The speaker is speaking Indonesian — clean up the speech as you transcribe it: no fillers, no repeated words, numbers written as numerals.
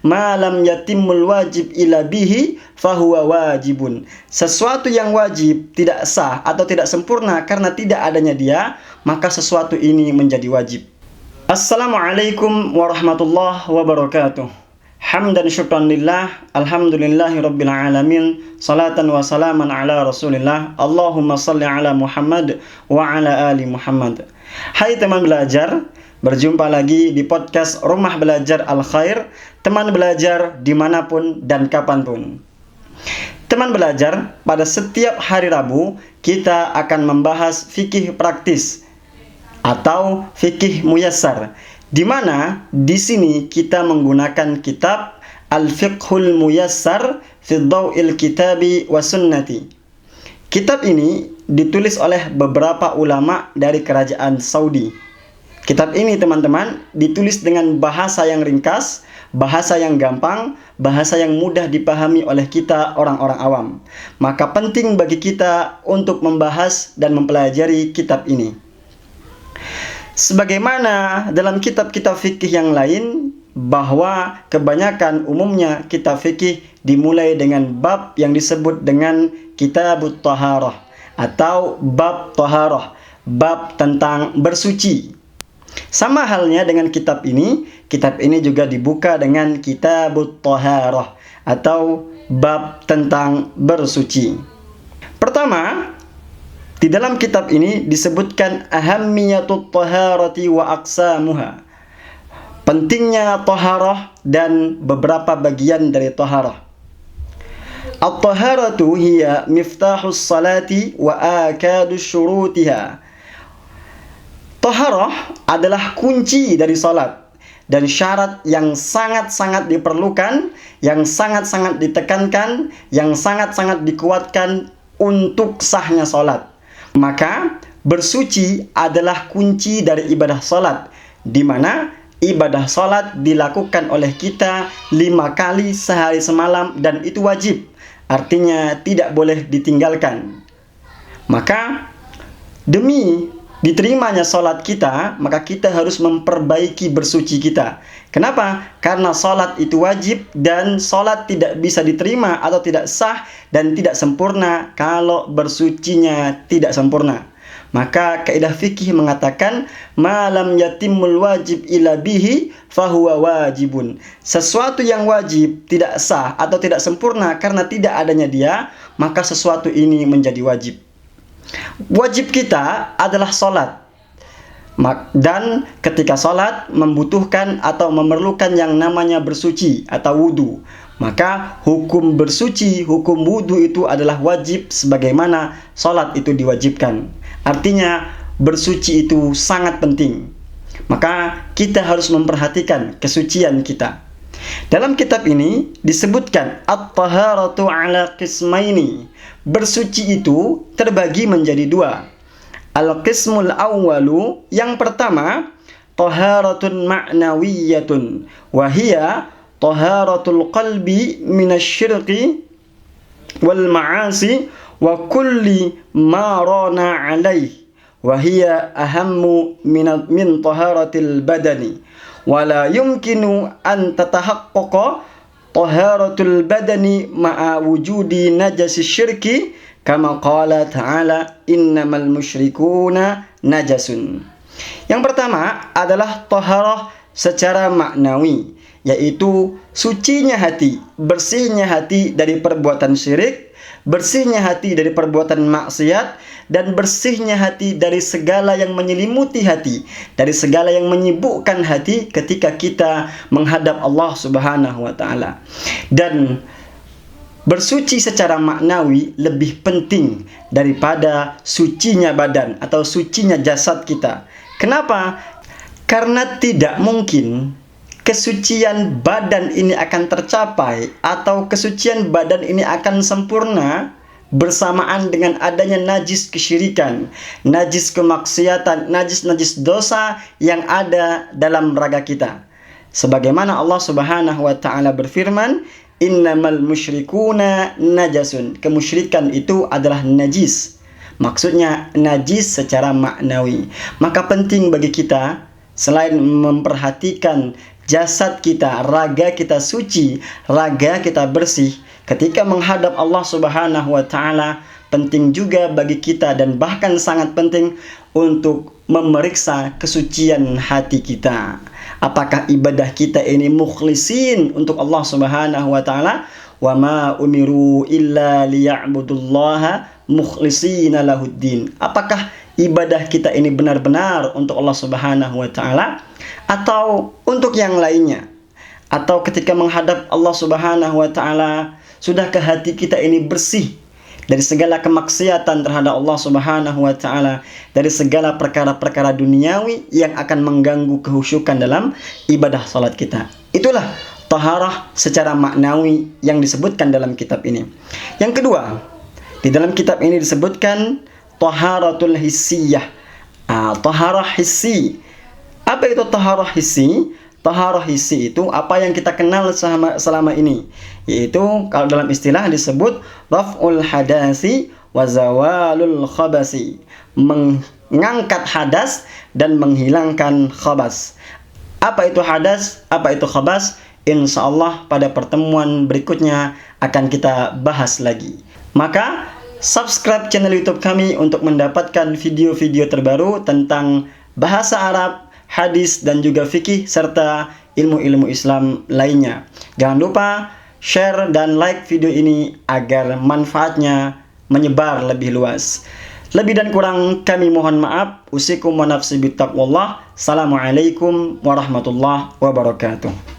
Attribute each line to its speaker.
Speaker 1: ma lam yatimul wajib ila bihi fahuwa wajibun. Sesuatu yang wajib tidak sah atau tidak sempurna karena tidak adanya dia, maka sesuatu ini menjadi wajib. Assalamualaikum warahmatullahi wabarakatuh. Hamdan syukran lillah, alhamdulillahi rabbil alamin, salatan wa salaman ala rasulillah, Allahumma salli ala Muhammad wa ala ali Muhammad. Hai teman belajar, berjumpa lagi di podcast Rumah Belajar Al-Khair, teman belajar dimanapun dan kapanpun. Teman belajar, pada setiap hari Rabu kita akan membahas fikih praktis atau fikih muyassar, di mana di sini kita menggunakan kitab Al-Fiqhul Muyassar fi Dhaw'il Kitabi wa Sunnati. Kitab ini ditulis oleh beberapa ulama dari kerajaan Saudi. Kitab ini teman-teman ditulis dengan bahasa yang ringkas, bahasa yang gampang, bahasa yang mudah dipahami oleh kita orang-orang awam. Maka penting bagi kita untuk membahas dan mempelajari kitab ini. Sebagaimana dalam kitab-kitab fikih yang lain, bahwa kebanyakan umumnya kitab fikih dimulai dengan bab yang disebut dengan kitabut taharah atau bab taharah, bab tentang bersuci. Sama halnya dengan kitab ini juga dibuka dengan kitabut taharah atau bab tentang bersuci. Pertama, di dalam kitab ini disebutkan ahammiyatut taharati wa aqsamuha. Pentingnya taharah dan beberapa bagian dari taharah. At-taharatu hiya miftahus salati wa akadus syurutiha. Taharah adalah kunci dari salat dan syarat yang sangat-sangat diperlukan, yang sangat-sangat ditekankan, yang sangat-sangat dikuatkan untuk sahnya salat. Maka bersuci adalah kunci dari ibadah salat, di mana ibadah salat dilakukan oleh kita 5 kali sehari semalam dan itu wajib, artinya tidak boleh ditinggalkan. Maka demi diterimanya salat kita, maka kita harus memperbaiki bersuci kita. Kenapa? Karena salat itu wajib dan salat tidak bisa diterima atau tidak sah dan tidak sempurna kalau bersucinya tidak sempurna. Maka kaidah fikih mengatakan ma lam yatimul wajib ila bihi fahuwa wajibun. Sesuatu yang wajib tidak sah atau tidak sempurna karena tidak adanya dia, maka sesuatu ini menjadi wajib. Wajib kita adalah salat. Dan ketika salat membutuhkan atau memerlukan yang namanya bersuci atau wudu, maka hukum bersuci, hukum wudu itu adalah wajib sebagaimana salat itu diwajibkan. Artinya bersuci itu sangat penting. Maka kita harus memperhatikan kesucian kita. Dalam kitab ini disebutkan at-taharatu ala qismaini. Bersuci itu terbagi menjadi 2. Al-qismul awwalu, yang pertama, taharatun ma'nawiyatun, wa hiya taharatul qalbi minasyirki wal ma'asi wa kulli ma rana alaih, wa hiya ahammu min taharatil badani, wa la yumkinu an tatahaqqaqa taharatul badani ma'a wujudi najasi syirki kama qala ta'ala innamal musyrikuna najasun. Yang pertama adalah taharah secara maknawi, yaitu sucinya hati, bersihnya hati dari perbuatan syirik, bersihnya hati dari perbuatan maksiat, dan bersihnya hati dari segala yang menyelimuti hati, dari segala yang menyibukkan hati ketika kita menghadap Allah Subhanahu wa ta'ala. Dan bersuci secara maknawi lebih penting daripada sucinya badan atau sucinya jasad kita. Kenapa? Karena tidak mungkin kesucian badan ini akan tercapai atau kesucian badan ini akan sempurna bersamaan dengan adanya najis kesyirikan, najis kemaksiatan, najis dosa yang ada dalam raga kita. Sebagaimana Allah Subhanahu wa ta'ala berfirman, innamal musyrikuna najasun. Kemusyrikan itu adalah najis. Maksudnya najis secara maknawi. Maka penting bagi kita, selain memperhatikan jasad kita, raga kita suci, raga kita bersih, ketika menghadap Allah Subhanahu wa taala, penting juga bagi kita dan bahkan sangat penting untuk memeriksa kesucian hati kita. Apakah ibadah kita ini mukhlisin untuk Allah Subhanahu wa taala? Wa ma umiru illa liya'budullaha mukhlishina lahuddin. Apakah ibadah kita ini benar-benar untuk Allah Subhanahu wa taala atau untuk yang lainnya? Atau ketika menghadap Allah Subhanahu wa taala, sudahkah hati kita ini bersih dari segala kemaksiatan terhadap Allah Subhanahu wa taala, dari segala perkara-perkara duniawi yang akan mengganggu kehusyukan dalam ibadah salat kita? Itulah taharah secara maknawi yang disebutkan dalam kitab ini. Yang kedua, di dalam kitab ini disebutkan taharatul hissiyah. Taharah hissi. Apa itu taharah hissi? Taharah hissi itu apa yang kita kenal selama ini, yaitu kalau dalam istilah disebut raf'ul hadasi wa zawalul khabasi, mengangkat hadas dan menghilangkan khabas. Apa itu hadas? Apa itu khabas? Insya Allah pada pertemuan berikutnya akan kita bahas lagi. Maka subscribe channel YouTube kami untuk mendapatkan video-video terbaru tentang bahasa Arab, hadis, dan juga fikih serta ilmu-ilmu Islam lainnya. Jangan lupa share dan like video ini agar manfaatnya menyebar lebih luas. Lebih dan kurang kami mohon maaf. Usikum wa nafsi bittaqwallah. Assalamualaikum warahmatullahi wabarakatuh.